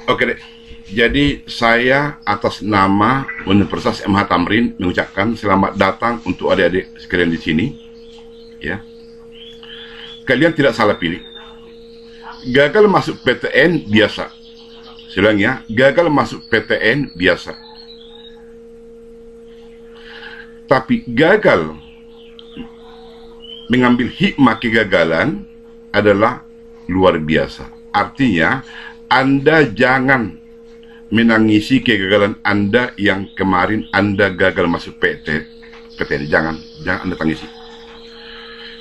Oke deh. Jadi saya atas nama Universitas MH Tamrin mengucapkan selamat datang untuk adik-adik sekalian di sini. Ya, kalian tidak salah pilih. Gagal masuk PTN biasa. Saya ulang ya, gagal masuk PTN biasa. Tapi gagal mengambil hikmah kegagalan adalah luar biasa. Artinya, Anda jangan menangisi kegagalan Anda yang kemarin Anda gagal masuk PTN. Jangan Anda tangisi.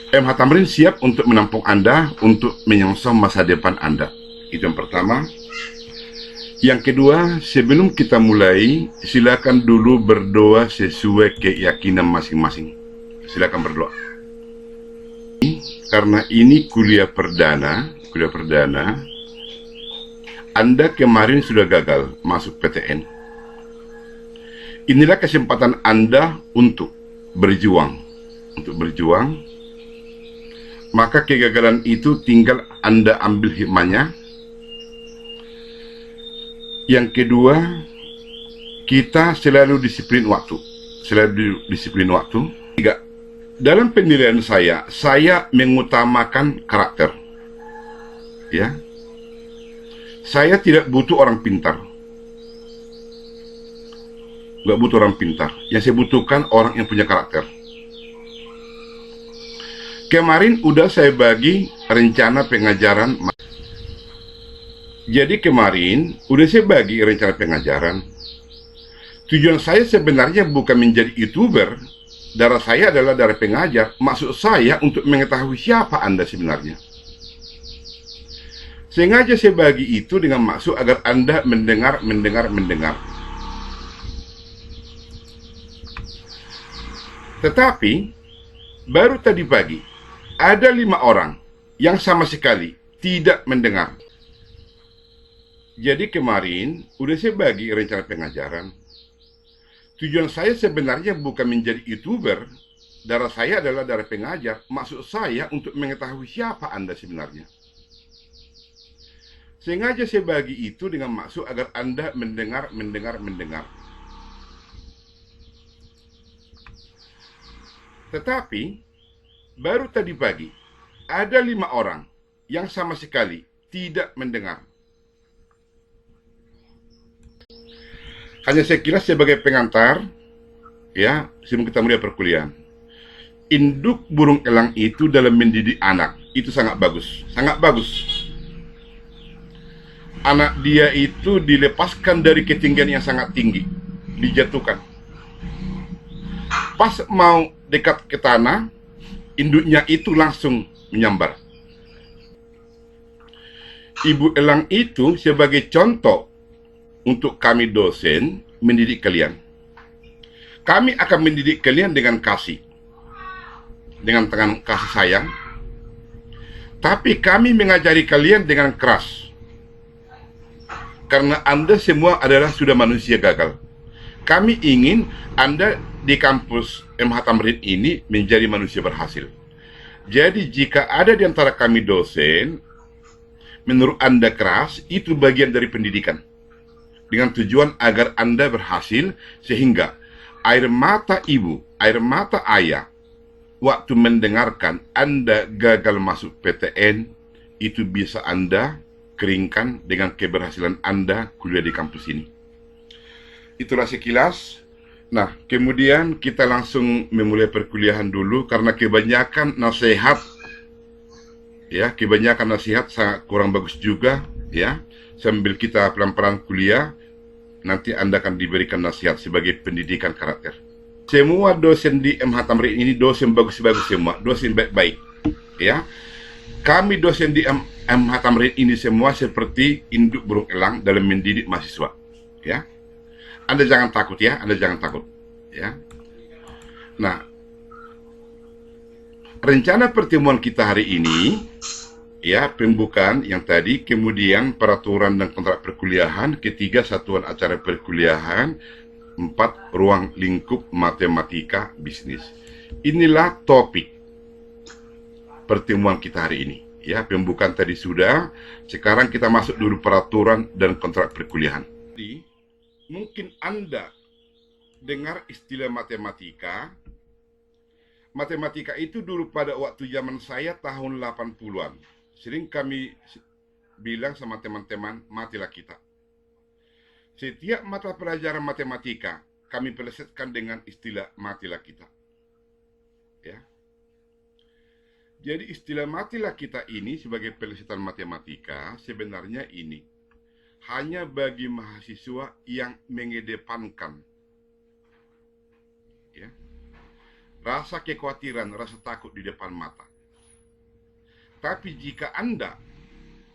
MH Tamrin siap untuk menampung Anda untuk menyongsong masa depan Anda. Itu yang pertama. Yang kedua, sebelum kita mulai, silakan dulu berdoa sesuai keyakinan masing-masing. Silakan berdoa. Karena ini kuliah perdana, Anda kemarin sudah gagal masuk PTN. Inilah kesempatan Anda untuk berjuang. Maka kegagalan itu tinggal Anda ambil hikmahnya. Yang kedua, kita selalu disiplin waktu. Tiga, dalam penilaian saya mengutamakan karakter. Ya, saya tidak butuh orang pintar. Nggak butuh orang pintar. Yang saya butuhkan orang yang punya karakter. Kemarin udah saya bagi rencana pengajaran. Jadi kemarin udah saya bagi rencana pengajaran. Tujuan saya sebenarnya bukan menjadi YouTuber. Darah saya adalah darah pengajar. Maksud saya untuk mengetahui siapa Anda sebenarnya. Sengaja saya bagi itu dengan maksud agar Anda mendengar. Tetapi, baru tadi pagi, ada 5 orang yang sama sekali tidak mendengar. Jadi kemarin, udah saya bagi rencana pengajaran. Tujuan saya sebenarnya bukan menjadi YouTuber. Darah saya adalah darah pengajar. Maksud saya untuk mengetahui siapa Anda sebenarnya. Sengaja saya bagi itu dengan maksud agar Anda mendengar. Tetapi, baru tadi pagi, ada 5 orang yang sama sekali tidak mendengar. Hanya saya kira sebagai pengantar, ya, sebelum kita mulai perkuliahan. Induk burung elang itu dalam mendidik anak, itu sangat bagus. Anak dia itu dilepaskan dari ketinggian yang sangat tinggi, dijatuhkan. Pas mau dekat ke tanah, induknya itu langsung menyambar. Ibu elang itu sebagai contoh untuk kami dosen mendidik kalian. Kami akan mendidik kalian dengan kasih, dengan tangan kasih sayang. Tapi kami mengajari kalian dengan keras. Karena Anda semua adalah sudah manusia gagal. Kami ingin Anda di kampus MH Tamrin ini menjadi manusia berhasil. Jadi jika ada di antara kami dosen, menurut Anda keras, itu bagian dari pendidikan. Dengan tujuan agar Anda berhasil, sehingga air mata ibu, air mata ayah, waktu mendengarkan Anda gagal masuk PTN, itu bisa Anda keringkan dengan keberhasilan Anda kuliah di kampus ini. Itulah sekilas. Nah, kemudian kita langsung memulai perkuliahan dulu karena kebanyakan nasihat sangat kurang bagus juga, ya. Sambil kita pelan-pelan kuliah, nanti Anda akan diberikan nasihat sebagai pendidikan karakter. Semua dosen di MH Tamrin ini dosen bagus-bagus semua, dosen baik-baik, ya. Kami dosen di MH Tamrin ini semua seperti induk burung elang dalam mendidik mahasiswa, ya. Anda jangan takut ya, ya. Nah, rencana pertemuan kita hari ini, ya, pembukaan yang tadi, kemudian peraturan dan kontrak perkuliahan, ketiga satuan acara perkuliahan, 4 ruang lingkup matematika bisnis. Inilah topik pertemuan kita hari ini, Ya, pembukaan tadi sudah. Sekarang kita masuk dulu peraturan dan kontrak perkuliahan. Jadi, mungkin Anda dengar istilah matematika. Matematika itu dulu pada waktu zaman saya tahun 80-an. Sering kami bilang sama teman-teman, matilah kita. Setiap mata pelajaran matematika kami pelesetkan dengan istilah matilah kita. Ya. Jadi istilah matilah kita ini sebagai pelesetan matematika sebenarnya ini hanya bagi mahasiswa yang mengedepankan ya, rasa kekhawatiran, rasa takut di depan mata. Tapi jika Anda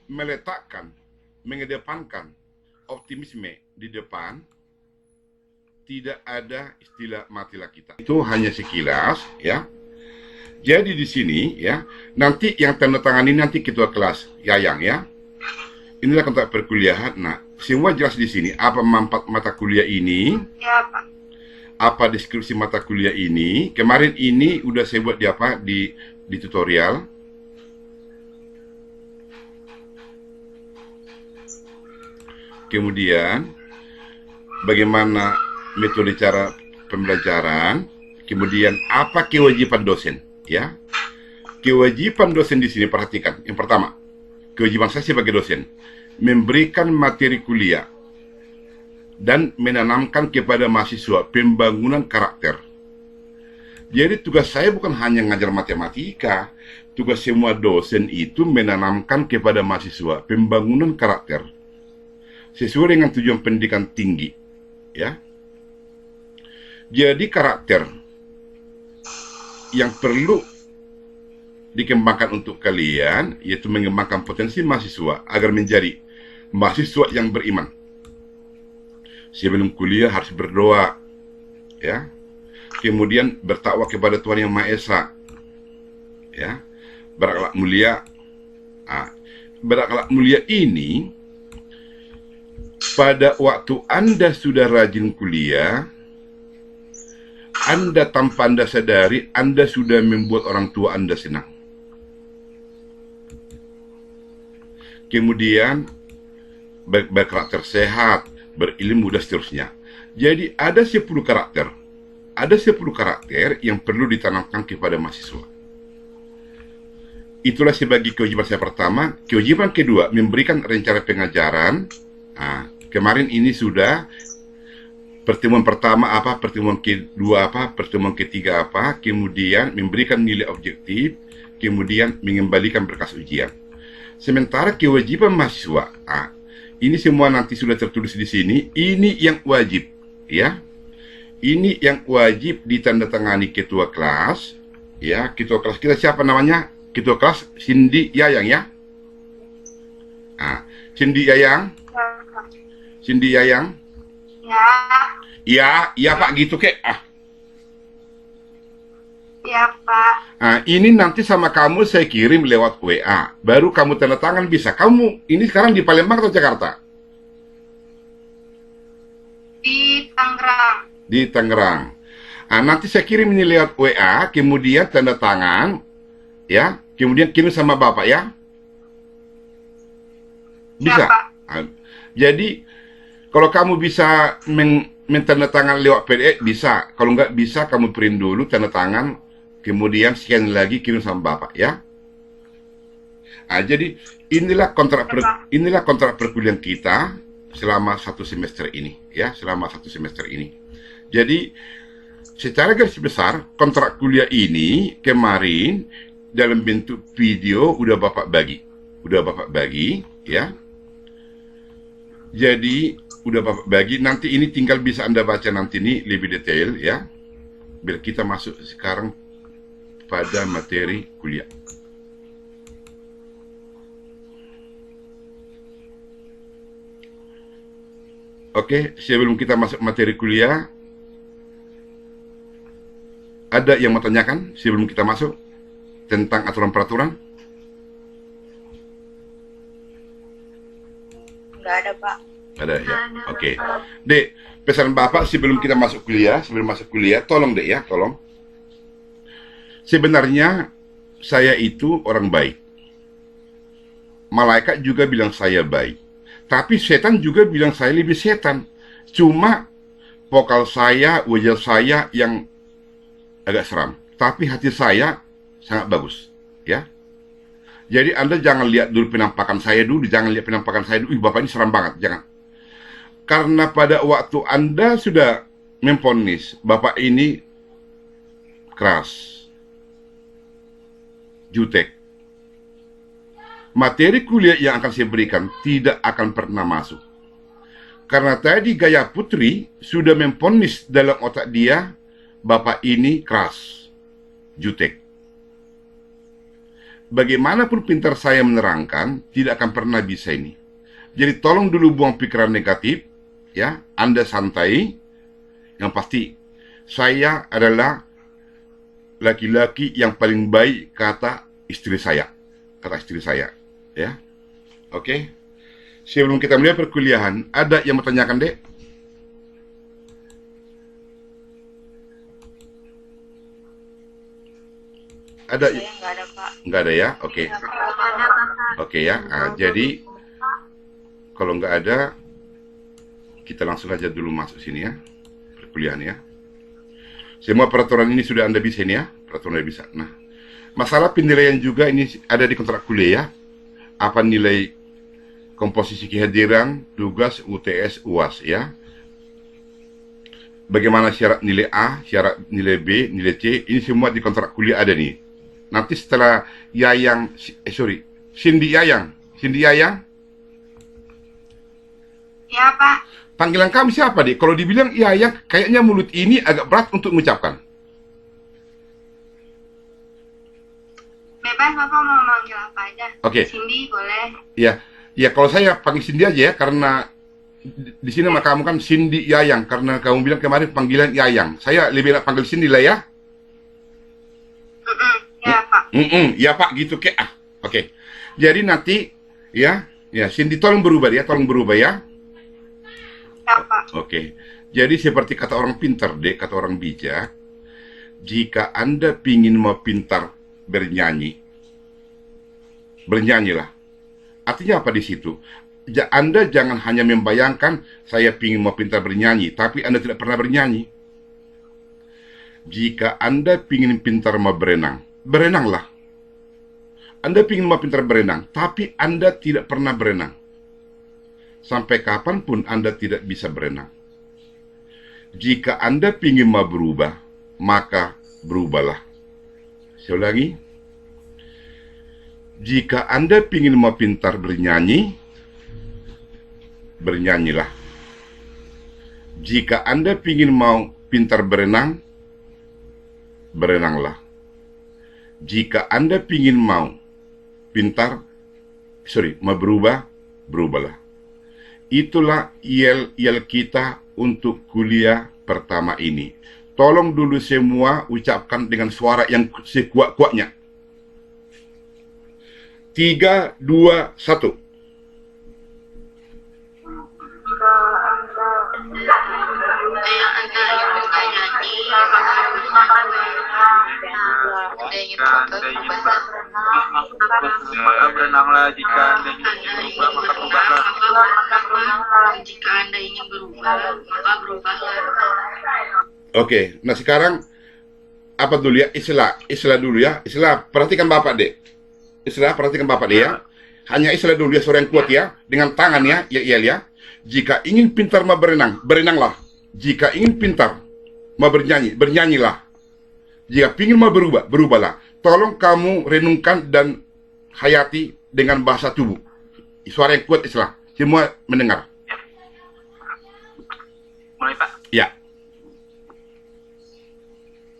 meletakkan, mengedepankan optimisme di depan, tidak ada istilah matilah kita. Itu hanya sekilas, ya. Jadi di sini, ya, nanti yang tanda tangan ini nanti ketua kelas Yayang, ya. Inilah kontrak perkuliahan. Nah, semua jelas di sini. Apa manfaat mata kuliah ini? Ya, Pak. Apa deskripsi mata kuliah ini? Kemarin ini udah saya buat di apa di tutorial. Kemudian bagaimana metode cara pembelajaran, kemudian apa kewajiban dosen, ya. Kewajiban dosen di sini perhatikan. Yang pertama, kewajiban saya sebagai dosen memberikan materi kuliah dan menanamkan kepada mahasiswa pembangunan karakter. Jadi tugas saya bukan hanya ngajar matematika, tugas semua dosen itu menanamkan kepada mahasiswa pembangunan karakter sesuai dengan tujuan pendidikan tinggi, ya. Jadi karakter yang perlu dikembangkan untuk kalian yaitu mengembangkan potensi mahasiswa agar menjadi mahasiswa yang beriman. Sebelum kuliah harus berdoa, ya. Kemudian bertakwa kepada Tuhan Yang Maha Esa, ya. Berakhlak mulia. Berakhlak mulia ini pada waktu Anda sudah rajin kuliah, Anda tanpa Anda sadari, Anda sudah membuat orang tua Anda senang. Kemudian berkarakter sehat, berilmu dan seterusnya. Jadi ada 10 karakter. Ada 10 karakter yang perlu ditanamkan kepada mahasiswa. Itulah sebagai kewajiban saya pertama. Kewajiban kedua, memberikan rencana pengajaran. Kemarin ini sudah pertemuan pertama apa, pertemuan kedua apa, pertemuan ketiga apa, kemudian memberikan nilai objektif, kemudian mengembalikan berkas ujian. Sementara kewajiban mahasiswa, ini semua nanti sudah tertulis di sini. Ini yang wajib, ya. Ini yang wajib ditandatangani ketua kelas, ya. Ketua kelas kita siapa namanya? Ketua kelas Cindy Yayang, ya. Cindy Yayang. Cindy Yayang. Ya. Ya Pak, gitu kek. Ya Pak. Ini nanti sama kamu saya kirim lewat WA. Baru kamu tanda tangan bisa. Kamu ini sekarang di Palembang atau Jakarta? Di Tangerang. Di Tangerang. Nanti saya kirim ini lewat WA, kemudian tanda tangan, ya. Kemudian kirim sama Bapak, ya. Bisa. Ya, Pak. Jadi kalau kamu bisa tanda tangan lewat PDF bisa. Kalau nggak bisa, kamu print dulu tanda tangan, kemudian scan lagi kirim sama Bapak, ya. Jadi inilah kontrak perkuliahan kita selama 1 semester ini, ya, selama 1 semester ini. Jadi secara garis besar kontrak kuliah ini kemarin dalam bentuk video udah Bapak bagi, ya. Jadi udah Bapak bagi, nanti ini tinggal bisa Anda baca nanti ini lebih detail, ya. Biar kita masuk sekarang pada materi kuliah. Oke, sebelum kita masuk materi kuliah, ada yang mau tanyakan sebelum kita masuk tentang aturan peraturan? Nggak ada, Pak. Ada ya? Oke. Dek, pesan Bapak sebelum kita masuk kuliah, tolong Dek ya, tolong. Sebenarnya saya itu orang baik. malaikat juga bilang saya baik. Tapi setan juga bilang saya lebih setan. Cuma vokal saya, wajah saya yang agak seram. Tapi hati saya sangat bagus. Ya. Jadi Anda jangan lihat dulu penampakan saya dulu. Jangan lihat penampakan saya dulu. Bapak ini seram banget. Jangan. Karena pada waktu Anda sudah memvonis Bapak ini keras, jutek, materi kuliah yang akan saya berikan tidak akan pernah masuk. Karena tadi Gaya Putri sudah memvonis dalam otak dia, Bapak ini keras, jutek. Bagaimanapun pintar saya menerangkan, tidak akan pernah bisa ini. Jadi tolong dulu buang pikiran negatif, ya. Anda santai. Yang pasti, saya adalah laki-laki yang paling baik kata istri saya. Kata istri saya. Ya, oke. Sebelum kita mulai perkuliahan, ada yang mau tanyakan, Dek? Ada? Saya nggak ada, Pak. Nggak ada ya? Oke. Oke ya. Jadi kalau nggak ada, kita langsung aja dulu masuk sini ya, perkuliahan ya. Semua peraturan ini sudah Anda bisa ini ya, peraturan Anda bisa. Nah, masalah penilaian juga ini ada di kontrak kuliah ya. Apa nilai komposisi kehadiran, tugas, UTS, UAS ya. Bagaimana syarat nilai A, syarat nilai B, nilai C, ini semua di kontrak kuliah ada nih. Nanti setelah Cindy Yayang. Ya, Pak. Panggilan kami siapa, Dik? Kalau dibilang Yayang, kayaknya mulut ini agak berat untuk mengucapkan. Bebas, Bapak mau manggil apa aja. Oke. Cindy boleh. Ya, ya kalau saya panggil Cindy aja ya, karena di sini sama kamu kan Cindy Yayang, karena kamu bilang kemarin panggilan Yayang. Saya lebih enak panggil Cindy lah ya. Ya, Pak. Ya Pak, gitu kek. Oke. Jadi nanti ya, Cindy tolong berubah ya, Ya, Pak. Oke. Jadi seperti kata orang pintar, Dek, kata orang bijak, jika Anda pingin mau pintar bernyanyi, bernyanyilah. Artinya apa di situ? Anda jangan hanya membayangkan saya pingin mau pintar bernyanyi, tapi Anda tidak pernah bernyanyi. Jika Anda pingin pintar mau berenang, berenanglah. Anda pingin mau pintar berenang, tapi Anda tidak pernah berenang. Sampai kapanpun Anda tidak bisa berenang. Jika Anda pingin mau berubah, maka berubahlah. Saya ulangi. Jika Anda pingin mau pintar bernyanyi, bernyanyilah. Jika Anda pingin mau pintar berenang, berenanglah. Jika Anda pingin mau mau berubah, berubahlah. Itulah yel-yel kita untuk kuliah pertama ini. Tolong dulu semua ucapkan dengan suara yang sekuat-kuatnya. 3, 2, 1. Maka berenanglah, jika Anda ingin berubah, maka berubahlah. Jika Anda ingin berubah, maka berubahlah. Oke, nah sekarang apa dulu ya? Istilah dulu ya. Istilah, perhatikan Bapak, Dek. Istilah, perhatikan Bapak, Dek ya. Hanya istilah dulu ya, suara yang kuat ya. Dengan tangan ya, ya. Jika ingin pintar mau berenang, berenanglah. Jika ingin pintar mau bernyanyi, bernyanyilah. Jika ingin mau berubah, berubahlah. Tolong kamu renungkan dan hayati dengan bahasa tubuh. Suara yang kuat istilah. Semua mendengar. Mulai, Pak. Ya.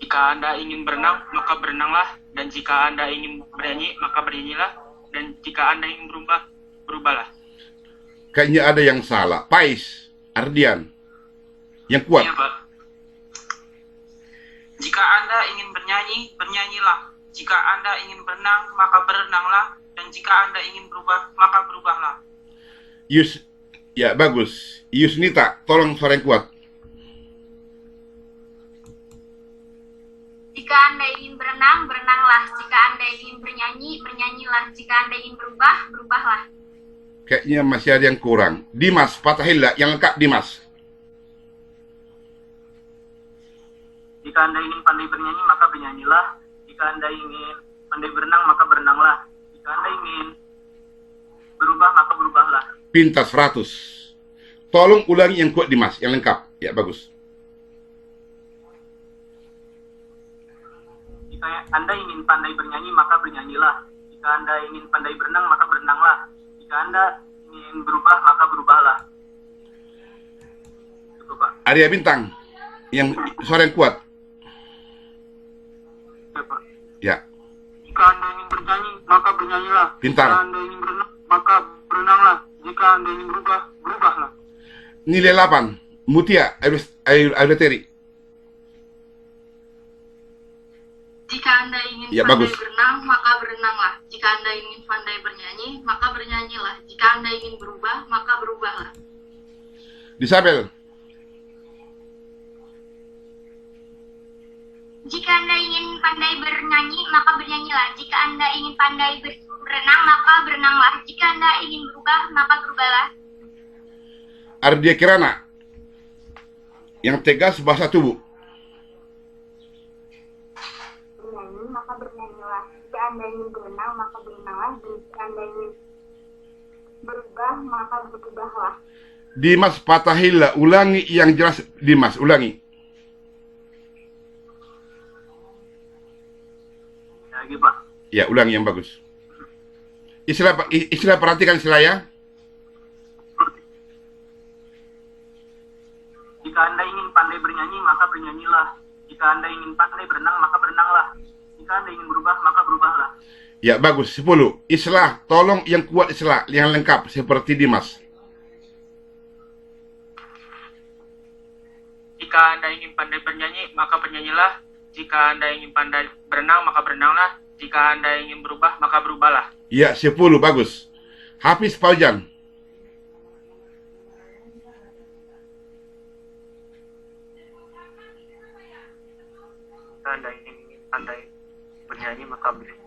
Jika Anda ingin berenang, maka berenanglah. Dan jika Anda ingin bernyanyi, maka bernyanyilah. Dan jika Anda ingin berubah, berubahlah. Kayaknya ada yang salah. Pais, Ardian. Yang kuat. Iya, Pak. Jika Anda ingin bernyanyi, bernyanyilah. Jika Anda ingin berenang, maka berenanglah. Dan jika Anda ingin berubah, maka berubahlah. Ya, bagus. Yusnita, tolong suara yang kuat. Jika Anda ingin berenang, berenang, berenanglah. Jika Anda ingin bernyanyi, bernyanyilah. Jika Anda ingin berubah, berubahlah. Kayaknya masih ada yang kurang. Dimas, Fatahillah, yang lengkap Dimas. Jika Anda ingin pandai bernyanyi, maka bernyanyilah. Jika Anda ingin pandai berenang, maka berenanglah. Jika Anda ingin berubah, maka berubahlah. Pintar 100. Tolong ulangi yang kuat Dimas, yang lengkap. Ya, bagus. Jika Anda ingin pandai bernyanyi, maka bernyanyilah. Jika Anda ingin pandai berenang, maka berenanglah. Jika Anda ingin berubah, maka berubahlah. Itu, Pak. Arya Bintang, yang suara yang kuat. Ya, Pak. Ya, Jika Anda ingin bernyanyi, maka bernyanyilah. Pintar. Jika Anda ingin berenang, maka berenanglah. Jika Anda ingin berubah, berubahlah. nilai 8. Mutia, Ayulateri. Jika Anda ingin Ya, pandai bagus. berenang, maka berenanglah. Jika Anda ingin pandai bernyanyi, maka bernyanyilah. Jika Anda ingin berubah, maka berubahlah. Disabel. Jika Anda ingin pandai bernyanyi, maka bernyanyilah. Jika Anda ingin pandai berenang, maka berenanglah. Jika Anda ingin berubah, maka berubahlah. Ardia Kirana, yang tegas bahasa tubuh. Bernyanyi, maka bernyanyilah. Jika Anda ingin berenang, maka berenanglah. Jika Anda ingin berubah, maka berubahlah. Dimas Fatahillah, ulangi yang jelas Dimas, ulangi. Ya, gitu, Pak. Ya, ulangi yang bagus. Istilah perhatikan istilah ya. Jika Anda ingin pandai bernyanyi, maka bernyanyilah. Jika Anda ingin pandai berenang, maka berenanglah. Jika Anda ingin berubah, maka berubahlah. Ya, bagus. 10. Istilah, tolong yang kuat istilah, yang lengkap seperti Dimas. Jika Anda ingin pandai bernyanyi, maka bernyanyilah. Jika Anda ingin pandai berenang, maka berenanglah. Jika Anda ingin berubah, maka berubahlah. Ya, 10. Bagus. Hafiz Fauzan. Jika Anda ingin pandai bernyanyi, maka bernyanyi.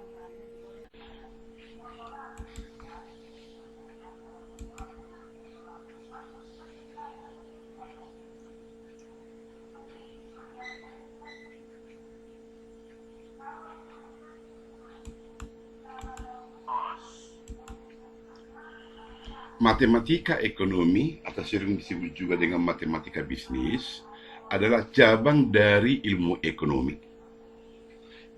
Matematika ekonomi, atau sering disebut juga dengan matematika bisnis, adalah cabang dari ilmu ekonomi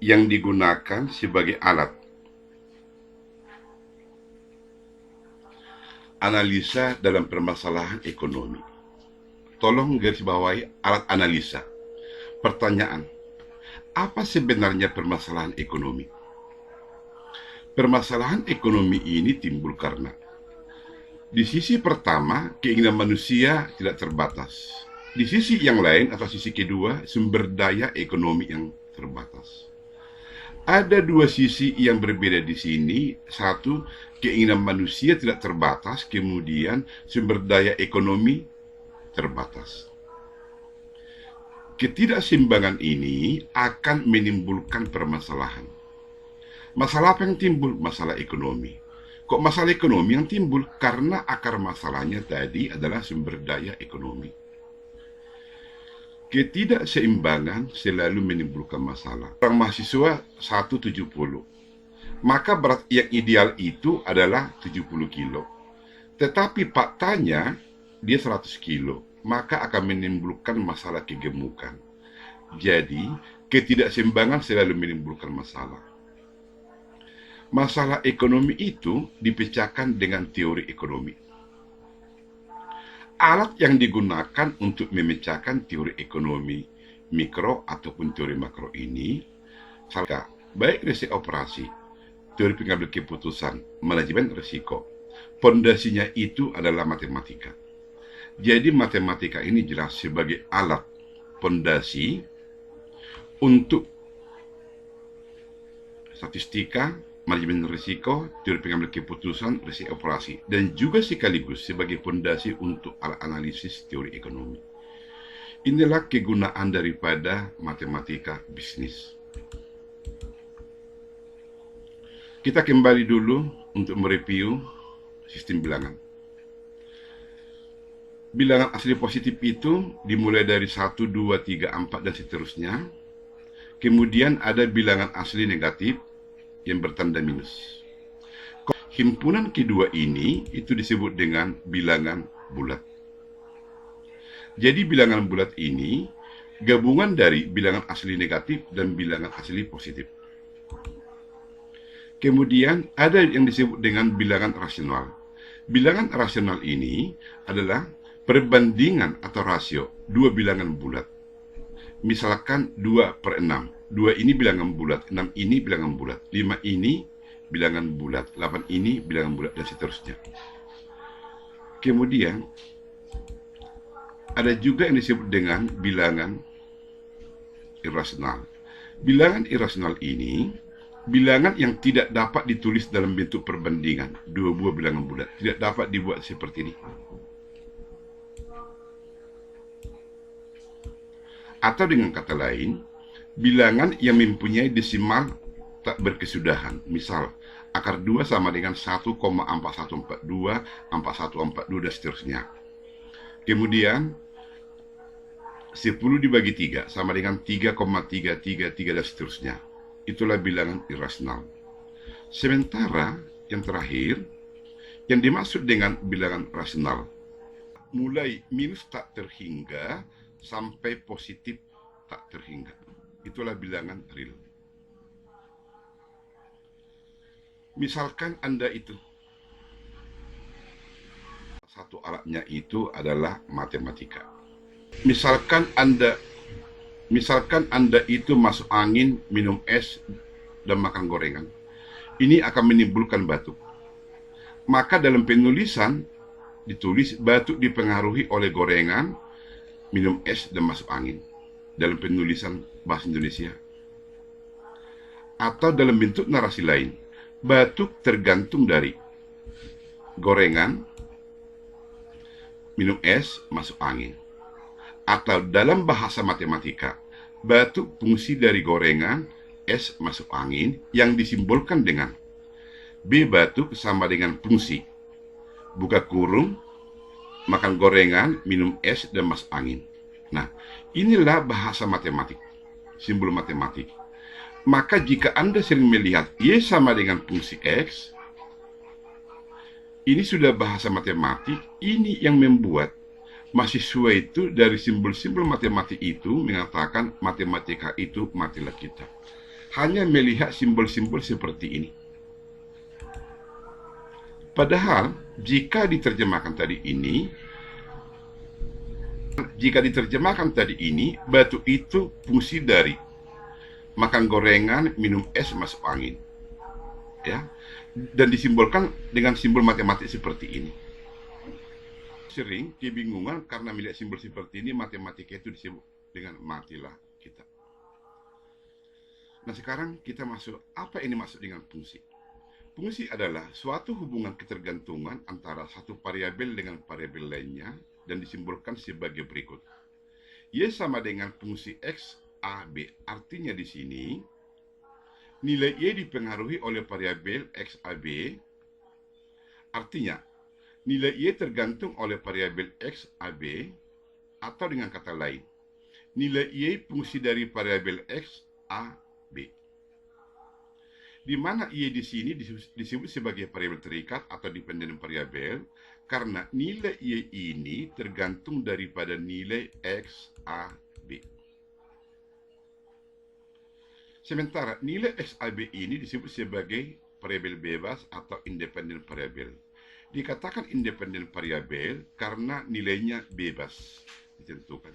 yang digunakan sebagai alat analisa dalam permasalahan ekonomi. Tolong garis bawahi alat analisa. Pertanyaan, apa sebenarnya permasalahan ekonomi? Permasalahan ekonomi ini timbul karena di sisi pertama, keinginan manusia tidak terbatas. Di sisi yang lain atau sisi kedua, sumber daya ekonomi yang terbatas. Ada dua sisi yang berbeda di sini. Satu, keinginan manusia tidak terbatas, kemudian sumber daya ekonomi terbatas. Ketidakseimbangan ini akan menimbulkan permasalahan. Masalah apa yang timbul? Masalah ekonomi. Kok masalah ekonomi yang timbul? Karena akar masalahnya tadi adalah sumber daya ekonomi. Ketidakseimbangan selalu menimbulkan masalah. Orang mahasiswa 170. Maka berat yang ideal itu adalah 70 kilo. Tetapi faktanya dia 100 kilo. Maka akan menimbulkan masalah kegemukan. Jadi, ketidakseimbangan selalu menimbulkan masalah. Masalah ekonomi itu dipecahkan dengan teori ekonomi. Alat yang digunakan untuk memecahkan teori ekonomi mikro ataupun teori makro ini, baik risiko operasi, teori pengambil keputusan, manajemen risiko. Pondasinya itu adalah matematika. Jadi matematika ini jelas sebagai alat pondasi untuk statistika, manajemen risiko, teori pengambil keputusan, risiko operasi, dan juga sekaligus sebagai fondasi untuk alat analisis teori ekonomi. Inilah kegunaan daripada matematika bisnis. Kita kembali dulu untuk mereview sistem bilangan. Bilangan asli positif itu dimulai dari 1, 2, 3, 4, dan seterusnya. Kemudian ada bilangan asli negatif yang bertanda minus. Himpunan kedua ini itu disebut dengan bilangan bulat. Jadi bilangan bulat ini gabungan dari bilangan asli negatif dan bilangan asli positif. Kemudian ada yang disebut dengan bilangan rasional. Bilangan rasional ini adalah perbandingan atau rasio dua bilangan bulat. Misalkan 2/6. 2 ini bilangan bulat, 6 ini bilangan bulat, 5 ini bilangan bulat, 8 ini bilangan bulat, dan seterusnya. Kemudian ada juga yang disebut dengan bilangan irasional. Bilangan irasional ini bilangan yang tidak dapat ditulis dalam bentuk perbandingan, dua buah bilangan bulat, tidak dapat dibuat seperti ini. Atau dengan kata lain, bilangan yang mempunyai desimal tak berkesudahan. Misal, akar 2 sama dengan 1,4142, 4142, dan seterusnya. Kemudian, 10 dibagi 3 sama dengan 3,333, dan seterusnya. Itulah bilangan irasional. Sementara yang terakhir, yang dimaksud dengan bilangan rasional, mulai minus tak terhingga sampai positif tak terhingga. Itulah bilangan real. Misalkan Anda itu, satu alatnya itu adalah matematika. Misalkan Anda itu masuk angin, minum es, dan makan gorengan. Ini akan menimbulkan batuk. Maka dalam penulisan ditulis batuk dipengaruhi oleh gorengan, minum es, dan masuk angin. Dalam penulisan bahasa Indonesia. Atau dalam bentuk narasi lain, batuk tergantung dari gorengan, minum es, masuk angin. Atau dalam bahasa matematika, batuk fungsi dari gorengan, es, masuk angin, yang disimbolkan dengan B batuk sama dengan fungsi buka kurung, makan gorengan, minum es, dan masuk angin. Nah, inilah bahasa matematik, simbol matematik. Maka jika Anda sering melihat Y sama dengan fungsi X, ini sudah bahasa matematik. Ini yang membuat mahasiswa itu dari simbol-simbol matematik itu mengatakan matematika itu matilah kita. Hanya melihat simbol-simbol seperti ini. Padahal jika diterjemahkan tadi ini, batuk itu fungsi dari makan gorengan, minum es, masuk angin. Ya. Dan disimbolkan dengan simbol matematik seperti ini. Sering kebingungan karena melihat simbol seperti ini, matematika itu disebut dengan matilah kita. Nah, sekarang kita masuk, apa ini maksud dengan fungsi? Fungsi adalah suatu hubungan ketergantungan antara satu variabel dengan variabel lainnya dan disimbolkan sebagai berikut. Y sama dengan fungsi X, A, B. Artinya di sini, nilai Y dipengaruhi oleh variabel X, A, B. Artinya, nilai Y tergantung oleh variabel X, A, B. Atau dengan kata lain, nilai Y fungsi dari variabel X, A, B. Di mana Y di sini disebut sebagai variabel terikat atau dependent variabel karena nilai Y ini tergantung daripada nilai X, A, B. Sementara nilai X, A, B ini disebut sebagai variabel bebas atau independent variabel. Dikatakan independent variabel karena nilainya bebas ditentukan.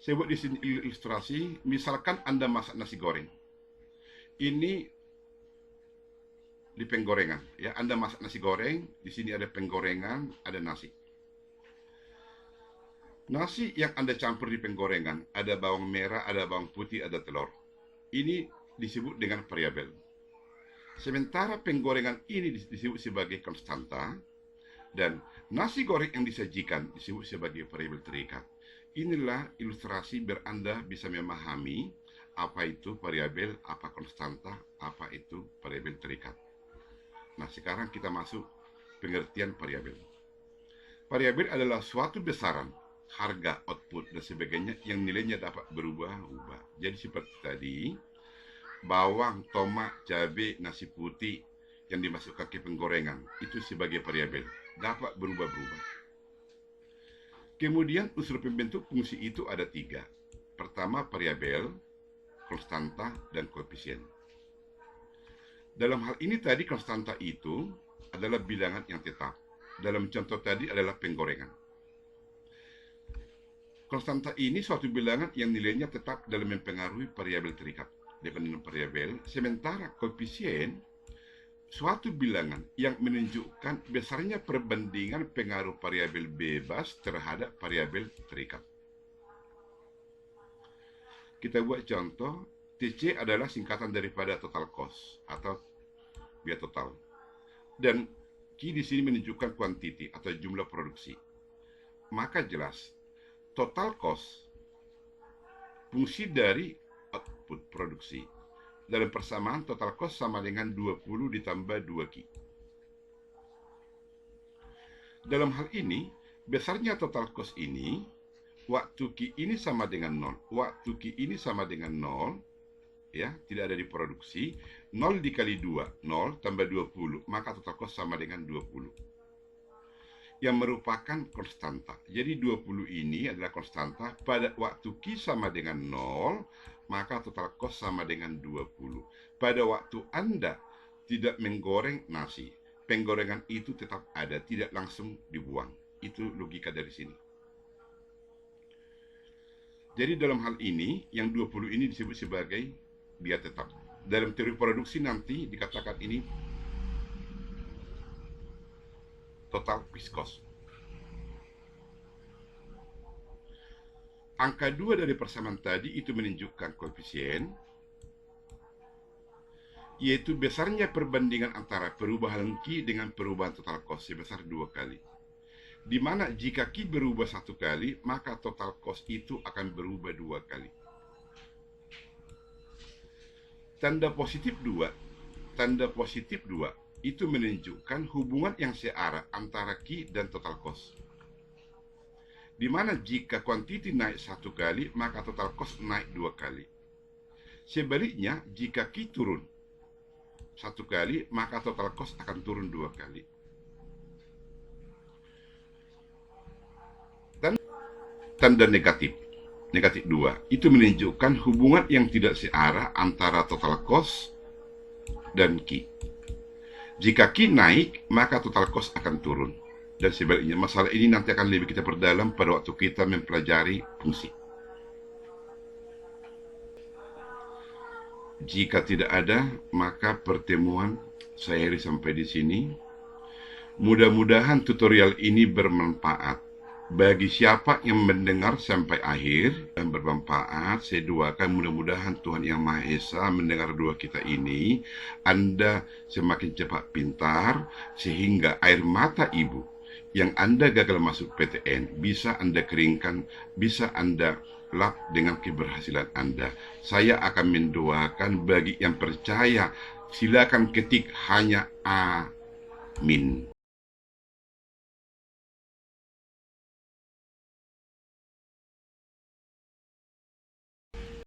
Saya buat di sini ilustrasi, misalkan Anda masak nasi goreng. Ini di penggorengan, ya. Anda masak nasi goreng, di sini ada penggorengan, ada nasi. Nasi yang Anda campur di penggorengan, ada bawang merah, ada bawang putih, ada telur. Ini disebut dengan variabel. Sementara penggorengan ini disebut sebagai konstanta, dan nasi goreng yang disajikan disebut sebagai variabel terikat. Inilah ilustrasi biar Anda bisa memahami apa itu variabel, apa konstanta, apa itu variabel terikat. Nah, sekarang kita masuk pengertian variabel. Variabel adalah suatu besaran, harga, output, dan sebagainya yang nilainya dapat berubah-ubah. Jadi seperti tadi, bawang, tomat, cabai, nasi putih yang dimasukkan ke penggorengan, itu sebagai variabel, dapat berubah-ubah. Kemudian unsur pembentuk fungsi itu ada 3. Pertama, variabel, konstanta, dan koefisien. Dalam hal ini tadi konstanta itu adalah bilangan yang tetap. Dalam contoh tadi adalah penggorengan. Konstanta ini suatu bilangan yang nilainya tetap dalam mempengaruhi variabel terikat dengan variabel, sementara koefisien suatu bilangan yang menunjukkan besarnya perbandingan pengaruh variabel bebas terhadap variabel terikat. Kita buat contoh, TC adalah singkatan daripada total cost atau biaya total. Dan Q di sini menunjukkan quantity atau jumlah produksi. Maka jelas, total cost fungsi dari output produksi. Dalam persamaan, total cost sama dengan 20 ditambah 2Q. Dalam hal ini, besarnya total cost ini, waktu Q ini sama dengan 0. Waktu Q ini sama dengan 0, ya, tidak ada di produksi. 0 dikali 2, 0 tambah 20, maka total cost sama dengan 20. Yang merupakan konstanta. Jadi 20 ini adalah konstanta. Pada waktu Q sama dengan 0, maka total cost sama dengan 20. Pada waktu Anda tidak menggoreng nasi, penggorengan itu tetap ada, tidak langsung dibuang. Itu logika dari sini. Jadi dalam hal ini, yang 20 ini disebut sebagai biaya tetap. Dalam teori produksi nanti dikatakan ini total fixed cost. Angka 2 dari persamaan tadi itu menunjukkan koefisien, yaitu besarnya perbandingan antara perubahan Q dengan perubahan total cost sebesar 2 kali. Di mana jika Q berubah 1 kali, maka total cost itu akan berubah 2 kali. Tanda positif 2 itu menunjukkan hubungan yang searah antara Q dan total cost. Di mana jika quantity naik 1 kali, maka total cost naik 2 kali. Sebaliknya, jika Q turun 1 kali, maka total cost akan turun 2 kali. Dan tanda negatif 2, itu menunjukkan hubungan yang tidak searah antara total cost dan Q. Jika Q naik, maka total cost akan turun. Dan sebaliknya, masalah ini nanti akan lebih kita perdalam pada waktu kita mempelajari fungsi. Jika tidak ada, maka pertemuan saya sampai di sini. Mudah-mudahan tutorial ini bermanfaat. Bagi siapa yang mendengar sampai akhir dan bermanfaat, saya doakan mudah-mudahan Tuhan Yang Maha Esa mendengar doa kita ini, Anda semakin cepat pintar, sehingga air mata ibu yang Anda gagal masuk PTN bisa Anda keringkan, bisa Anda lap dengan keberhasilan Anda. Saya akan mendoakan bagi yang percaya, silakan ketik hanya amin.